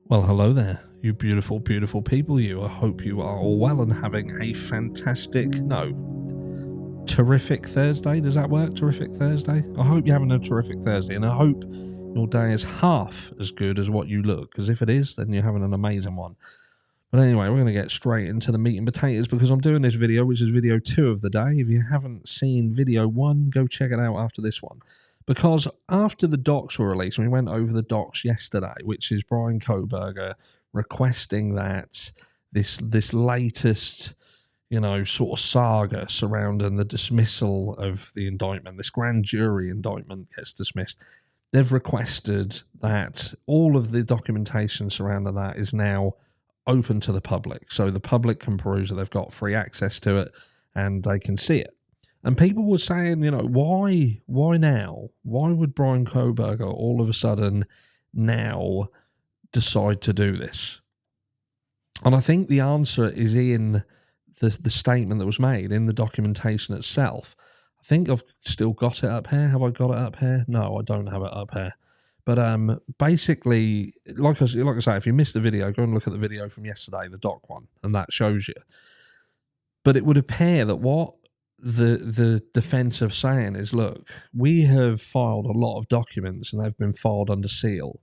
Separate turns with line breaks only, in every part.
Well, hello there, you beautiful, beautiful people. I hope you are all well and having a terrific Thursday. Does that work? Terrific Thursday? I hope you're having a terrific Thursday, and I hope your day is half as good as what you look, because if it is, then you're having an amazing one. But anyway, we're going to get straight into the meat and potatoes, because I'm doing this video, which is video 2 of the day. If you haven't seen video 1, go check it out after this one. Because after the docs were released, we went over the docs yesterday, which is Bryan Kohberger requesting that this latest, sort of saga surrounding the dismissal of the indictment, this grand jury indictment gets dismissed. They've requested that all of the documentation surrounding that is now open to the public, so the public can peruse it. They've got free access to it and they can see it. And people were saying, why now? Why would Bryan Kohberger all of a sudden now decide to do this? And I think the answer is in the statement that was made, in the documentation itself. I think I've still got it up here. Have I got it up here? No, I don't have it up here. But basically, like I say, if you missed the video, go and look at the video from yesterday, the doc one, and that shows you. But it would appear that what the defense of saying is, look, we have filed a lot of documents and they've been filed under seal,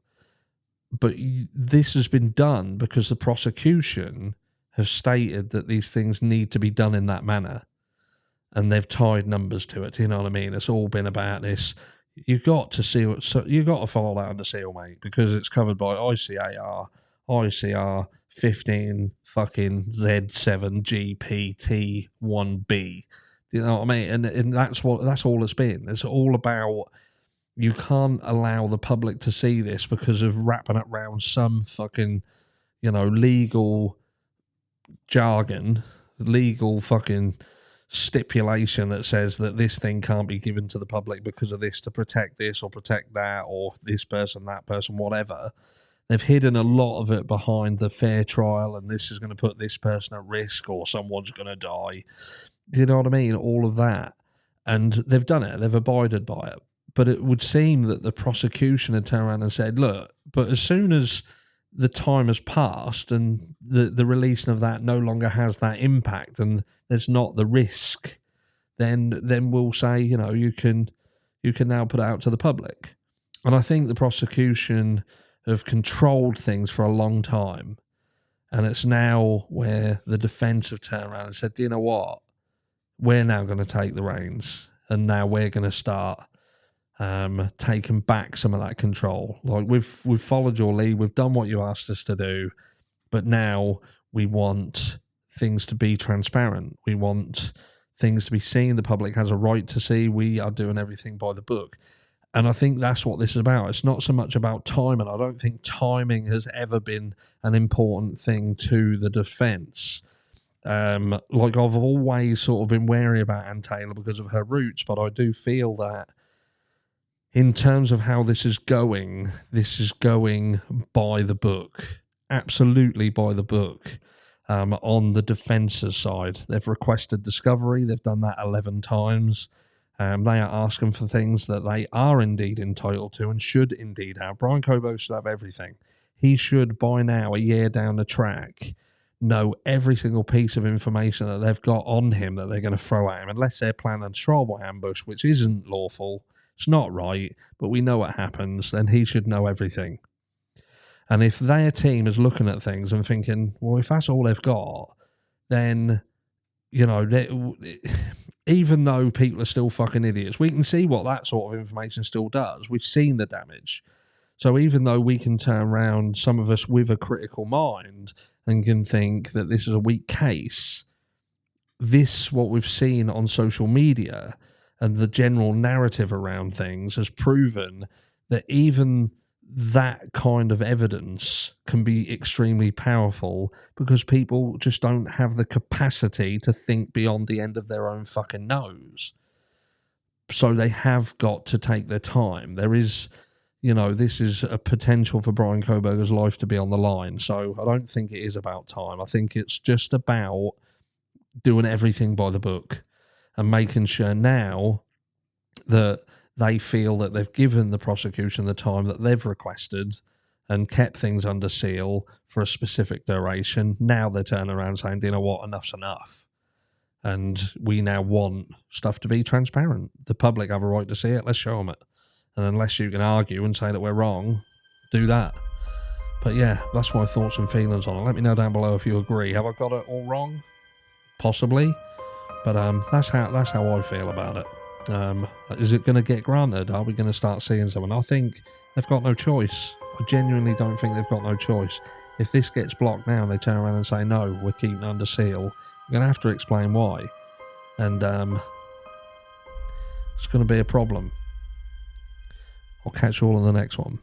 but this has been done because the prosecution have stated that these things need to be done in that manner, and they've tied numbers to it. You know what I mean? It's all been about this. You've got to seal, so you've got to file that under seal, mate, because it's covered by ICR 15 fucking Z7GPT1B. You know what I mean? And that's all it's been. It's all about, you can't allow the public to see this because of wrapping it around some fucking, legal jargon, legal fucking stipulation that says that this thing can't be given to the public because of this, to protect this or protect that, or this person, that person, whatever. They've hidden a lot of it behind the fair trial, and this is going to put this person at risk, or someone's going to die. Do you know what I mean? All of that. And they've done it. They've abided by it. But it would seem that the prosecution had turned around and said, look, but as soon as the time has passed and the releasing of that no longer has that impact and there's not the risk, then we'll say, you can now put it out to the public. And I think the prosecution have controlled things for a long time. And it's now where the defense have turned around and said, do you know what? We're now going to take the reins, and now we're going to start taking back some of that control. Like, we've followed your lead, we've done what you asked us to do, but now we want things to be transparent. We want things to be seen. The public has a right to see. We are doing everything by the book. And I think that's what this is about. It's not so much about timing. I don't think timing has ever been an important thing to the defense. Like, I've always sort of been wary about Ann Taylor because of her roots, but I do feel that in terms of how this is going by the book, absolutely by the book. On the defence's side, they've requested discovery. They've done that 11 times. They are asking for things that they are indeed entitled to and should indeed have. Bryan Kohberger should have everything. He should, by now, a year down the track, know every single piece of information that they've got on him that they're going to throw at him, unless they're planning trial by ambush, which isn't lawful. It's not right, but we know what happens. Then he should know everything. And if their team is looking at things and thinking, well, if that's all they've got, then, even though people are still fucking idiots, we can see what that sort of information still does. We've seen the damage. So even though we can turn around, some of us with a critical mind, and can think that this is a weak case, what we've seen on social media and the general narrative around things has proven that even that kind of evidence can be extremely powerful, because people just don't have the capacity to think beyond the end of their own fucking nose. So they have got to take their time. There is, this is a potential for Bryan Kohberger's life to be on the line. So I don't think it is about time. I think it's just about doing everything by the book and making sure now that they feel that they've given the prosecution the time that they've requested, and kept things under seal for a specific duration. Now they're turning around saying, do you know what, enough's enough. And we now want stuff to be transparent. The public have a right to see it, let's show them it. And unless you can argue and say that we're wrong, do that. But yeah, that's my thoughts and feelings on it. Let me know down below if you agree. Have I got it all wrong? Possibly. But that's how I feel about it. Is it going to get granted? Are we going to start seeing someone? I think they've got no choice. I genuinely don't think they've got no choice. If this gets blocked now and they turn around and say, no, we're keeping it under seal, you're going to have to explain why. And it's going to be a problem. I'll catch you all in the next one.